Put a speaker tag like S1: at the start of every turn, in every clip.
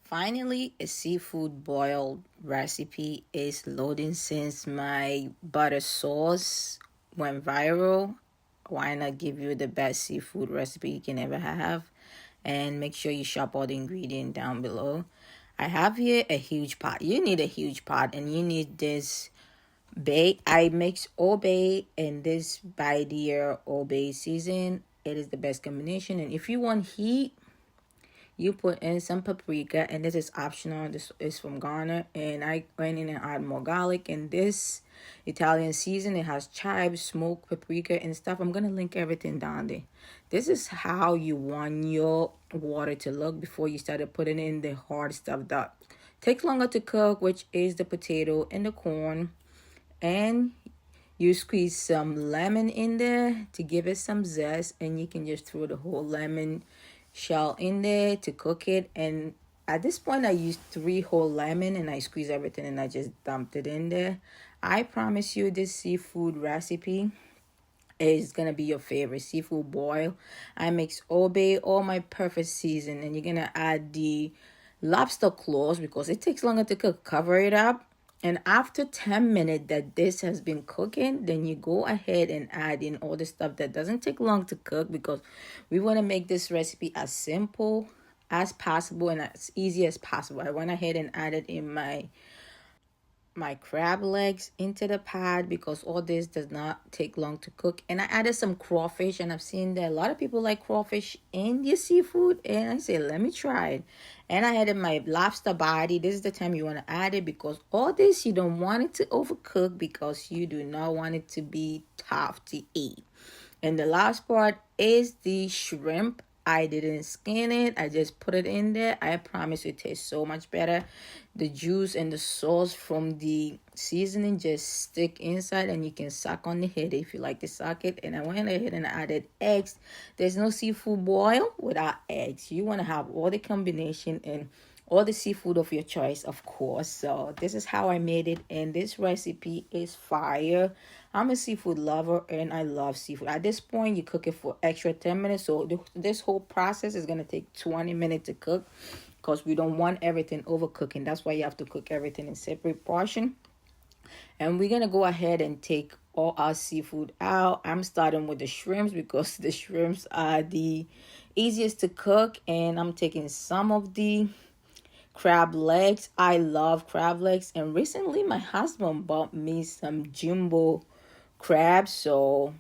S1: Finally, a seafood boiled recipe is loading since my butter sauce went viral. Why not give you the best seafood recipe you can ever have? And make sure you shop all the ingredient down below. I have here a huge pot. You need a huge pot and you need this bay. I mix Old Bay and this by the year Old Bay season. It is the best combination. And if you want heat, you put in some paprika, and this is optional. This is from Ghana, and I went in and add more garlic. And this Italian season, it has chives, smoked paprika, and stuff. I'm gonna link everything down there. This is how you want your water to look before you started putting in the hard stuff that takes longer to cook, which is the potato and the corn. And you squeeze some lemon in there to give it some zest, and you can just throw the whole lemon shell in there to cook it. And at this point I used 3 whole lemon and I squeezed everything and I just dumped it in there. I promise you this seafood recipe is gonna be your favorite. Seafood boil. I mix Old Bay, all my perfect season, and you're gonna add the lobster claws because it takes longer to cook. Cover it up, and after 10 minutes that this has been cooking, then you go ahead and add in all the stuff that doesn't take long to cook, because we want to make this recipe as simple as possible and as easy as possible. I went ahead and added in my crab legs into the pot because all this does not take long to cook. And I added some crawfish, and I've seen that a lot of people like crawfish in your seafood, and I said let me try it. And I added my lobster body. This is the time you want to add it, because all this you don't want it to overcook, because you do not want it to be tough to eat. And the last part is the shrimp. I didn't skin it. I just put it in there. I promise it tastes so much better. The juice and the sauce from the seasoning just stick inside, and you can suck on the head if you like to suck it. And I went ahead and added eggs. There's no seafood boil without eggs. You want to have all the combination and all the seafood of your choice, of course. So this is how I made it, and this recipe is fire. I'm a seafood lover and I love seafood. At this point you cook it for extra 10 minutes, so this whole process is going to take 20 minutes to cook, because we don't want everything overcooking. That's why you have to cook everything in separate portion. And we're going to go ahead and take all our seafood out. I'm starting with the shrimps because the shrimps are the easiest to cook, and I'm taking some of the crab legs. I love crab legs, and recently my husband bought me some jumbo crabs, so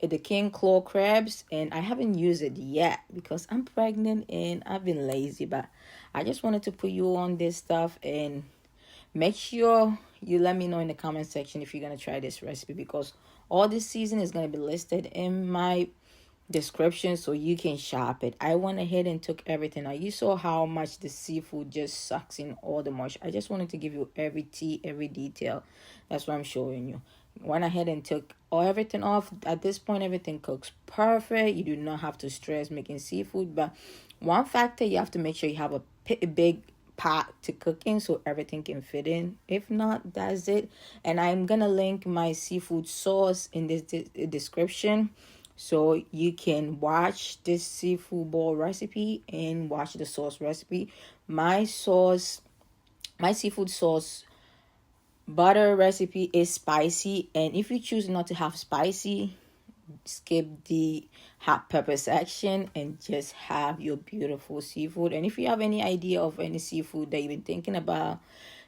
S1: the king claw crabs, and I haven't used it yet because I'm pregnant and I've been lazy. But I just wanted to put you on this stuff, and make sure you let me know in the comment section if you're gonna try this recipe, because all this season is gonna be listed in my description so you can shop it. I went ahead and took everything out. You saw how much the seafood just sucks in all the moisture. I just wanted to give you every tea, every detail. That's what I'm showing you. Went ahead and took everything off. At this point everything cooks perfect. You do not have to stress making seafood, but one factor, you have to make sure you have a big pot to cook in so everything can fit in. If not, that's it. And I'm gonna link my seafood sauce in this description, so you can watch this seafood boil recipe and watch the sauce recipe. My seafood sauce butter recipe is spicy, and if you choose not to have spicy, skip the hot pepper section and just have your beautiful seafood. And if you have any idea of any seafood that you've been thinking about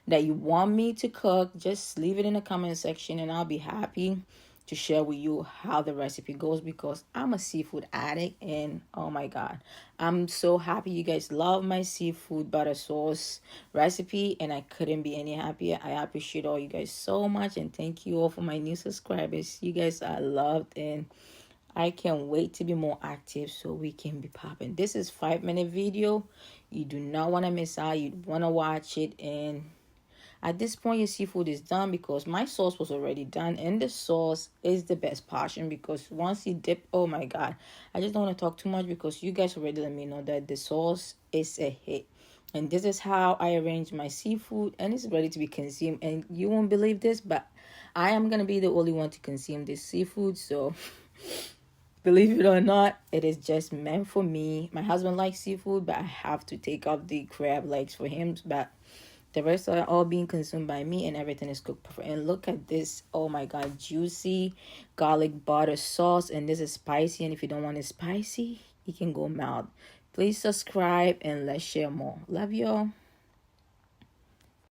S1: that you want me to cook, just leave it in the comment section and I'll be happy to share with you how the recipe goes, because I'm a seafood addict, and oh my god, I'm so happy you guys love my seafood butter sauce recipe, and I couldn't be any happier. I appreciate all you guys so much, and thank you all for my new subscribers. You guys are loved, and I can't wait to be more active so we can be popping. This is 5-minute video. You do not want to miss out. You want to watch it, and at this point your seafood is done, because my sauce was already done, and the sauce is the best portion, because once you dip, oh my god, I just don't want to talk too much because you guys already let me know that the sauce is a hit. And this is how I arrange my seafood, and it's ready to be consumed. And you won't believe this, but I am gonna be the only one to consume this seafood, so Believe it or not, it is just meant for me. My husband likes seafood, but I have to take off the crab legs for him. But the rest are all being consumed by me, and everything is cooked perfect. And look at this. Oh my God, juicy garlic butter sauce. And this is spicy. And if you don't want it spicy, you can go mild. Please subscribe and let's share more. Love y'all.